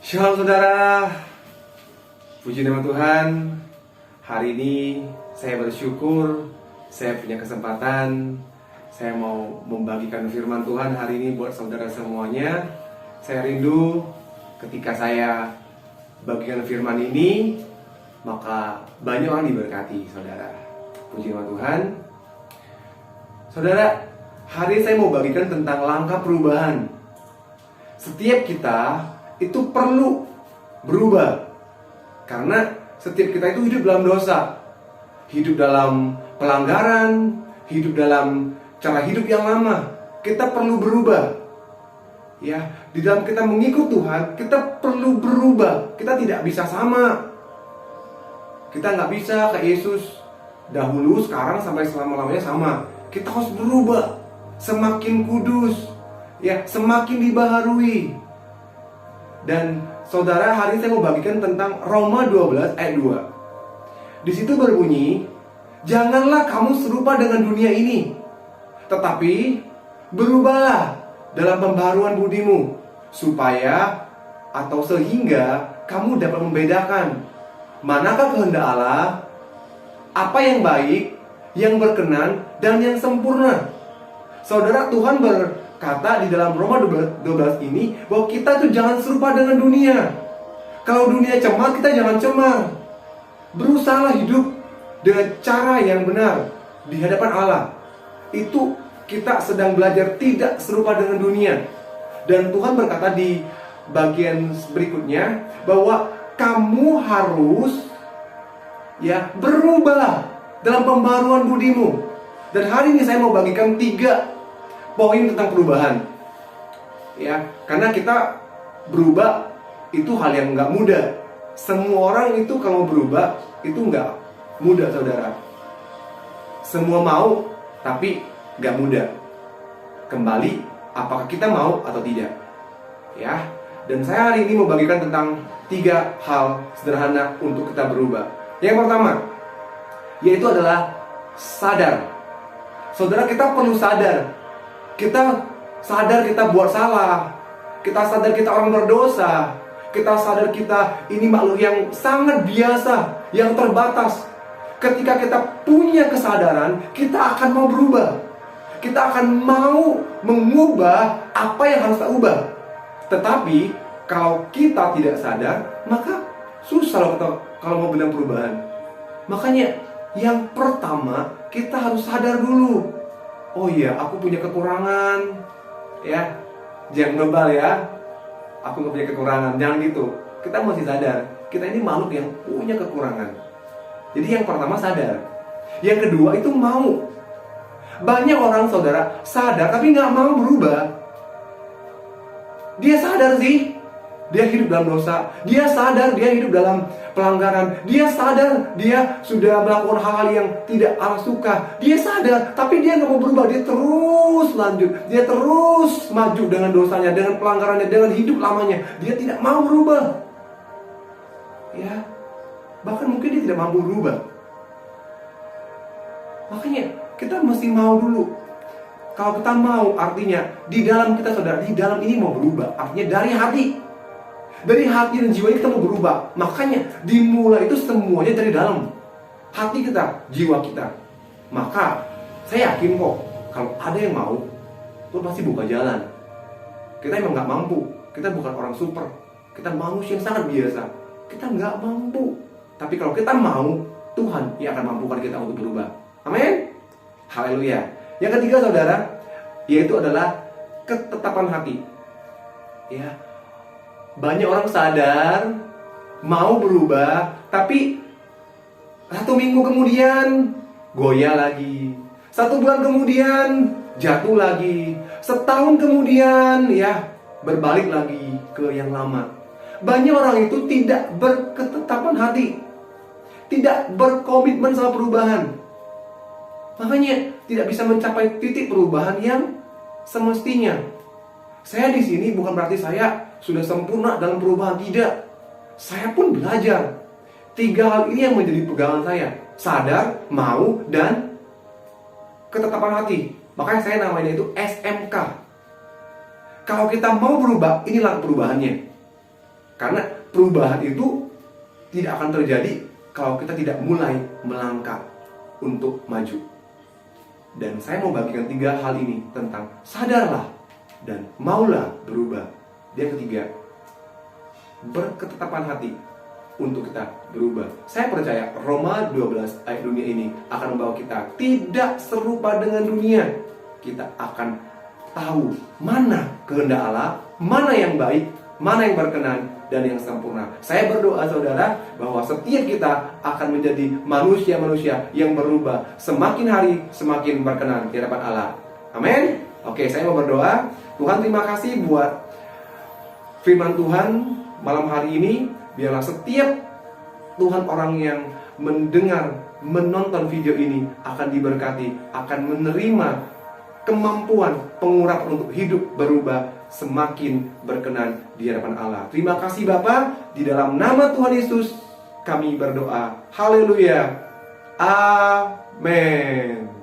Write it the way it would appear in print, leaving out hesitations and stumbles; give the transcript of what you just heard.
Shalom saudara, puji nama Tuhan. Hari ini saya bersyukur saya punya kesempatan. Saya mau membagikan firman Tuhan hari ini buat saudara semuanya. Saya rindu ketika saya bagikan firman ini, maka banyak orang diberkati saudara. Puji nama Tuhan. Saudara, hari ini saya mau bagikan tentang langkah perubahan. Setiap kita itu perlu berubah, karena setiap kita itu hidup dalam dosa, hidup dalam pelanggaran, hidup dalam cara hidup yang lama. Kita perlu berubah. Ya, di dalam kita mengikut Tuhan, kita perlu berubah. Kita tidak bisa sama. Kita nggak bisa kayak Yesus dahulu, sekarang sampai selama-lamanya sama. Kita harus berubah, semakin kudus, ya, semakin dibaharui. Dan saudara, hari ini saya mau bagikan tentang Roma 12 ayat 2. Di situ berbunyi, janganlah kamu serupa dengan dunia ini, tetapi berubahlah dalam pembaharuan budimu, supaya atau sehingga kamu dapat membedakan manakah kehendak Allah, apa yang baik, yang berkenan, dan yang sempurna. Saudara, Tuhan berkata di dalam Roma 12 ini bahwa kita tuh jangan serupa dengan dunia. Kalau dunia cemar, kita jangan cemar. Berusahalah hidup dengan cara yang benar di hadapan Allah. Itu kita sedang belajar tidak serupa dengan dunia. Dan Tuhan berkata di bagian berikutnya bahwa kamu harus berubah dalam pembaruan budimu. Dan hari ini saya mau bagikan 3 poin tentang perubahan. Ya, karena kita berubah itu hal yang nggak mudah. Semua orang itu kalau berubah itu nggak mudah, saudara. Semua mau, tapi nggak mudah. Kembali, apakah kita mau atau tidak? Ya, dan saya hari ini mau bagikan tentang 3 hal sederhana untuk kita berubah. Yang pertama, yaitu adalah sadar. Saudara, kita perlu sadar. Kita sadar kita buat salah. Kita sadar kita orang berdosa. Kita sadar kita ini makhluk yang sangat biasa, yang terbatas. Ketika kita punya kesadaran, kita akan mau berubah. Kita akan mau mengubah apa yang harus kita ubah. Tetapi kalau kita tidak sadar, maka susah kalau mau bilang perubahan. Makanya yang pertama, kita harus sadar dulu. Oh iya, aku punya kekurangan. Ya, jangan bebal ya. Aku gak punya kekurangan, jangan gitu. Kita mesti sadar, kita ini makhluk yang punya kekurangan. Jadi yang pertama sadar. Yang kedua itu mau. Banyak orang, saudara, sadar tapi gak mau berubah. Dia sadar sih, dia hidup dalam dosa. Dia sadar dia hidup dalam pelanggaran. Dia sadar dia sudah melakukan hal-hal yang tidak Allah suka. Dia sadar, tapi dia nggak mau berubah. Dia terus lanjut. Dia terus maju dengan dosanya, dengan pelanggarannya, dengan hidup lamanya. Dia tidak mau berubah. Ya, bahkan mungkin dia tidak mampu berubah. Makanya kita mesti mau dulu. Kalau kita mau, artinya di dalam kita, saudara, di dalam ini mau berubah. Artinya dari hati. Dari hati dan jiwa kita mau berubah. Makanya dimulai itu semuanya dari dalam hati kita, jiwa kita. Maka saya yakin kok, kalau ada yang mau, Tuhan pasti buka jalan. Kita emang gak mampu. Kita bukan orang super. Kita manusia yang sangat biasa. Kita gak mampu. Tapi kalau kita mau, Tuhan yang akan mampukan kita untuk berubah. Amin. Haleluya. Yang ketiga, saudara, yaitu adalah ketetapan hati. Ya, banyak orang sadar mau berubah, tapi 1 minggu kemudian goyah lagi, 1 bulan kemudian jatuh lagi, setahun kemudian berbalik lagi ke yang lama. Banyak orang itu tidak berketetapan hati, tidak berkomitmen sama perubahan. Makanya tidak bisa mencapai titik perubahan yang semestinya. Saya di sini bukan berarti saya sudah sempurna dalam perubahan, tidak. Saya pun belajar. 3 hal ini yang menjadi pegangan saya: sadar, mau, dan ketetapan hati. Makanya saya namanya itu SMK. Kalau kita mau berubah, inilah perubahannya. Karena perubahan itu tidak akan terjadi kalau kita tidak mulai melangkah untuk maju. Dan saya mau bagikan 3 hal ini tentang sadarlah dan maulah berubah. Yang ketiga, berketetapan hati untuk kita berubah. Saya percaya Roma 12 ayat dunia ini akan membawa kita tidak serupa dengan dunia. Kita akan tahu mana kehendak Allah, mana yang baik, mana yang berkenan, dan yang sempurna. Saya berdoa saudara bahwa setiap kita akan menjadi manusia-manusia yang berubah, semakin hari semakin berkenan di hadapan Allah. Amin. Oke, saya mau berdoa. Tuhan, terima kasih buat firman Tuhan malam hari ini. Biarlah setiap Tuhan orang yang mendengar, menonton video ini akan diberkati, akan menerima kemampuan pengurapan untuk hidup berubah, semakin berkenan di hadapan Allah. Terima kasih Bapa, di dalam nama Tuhan Yesus kami berdoa. Haleluya. Amin.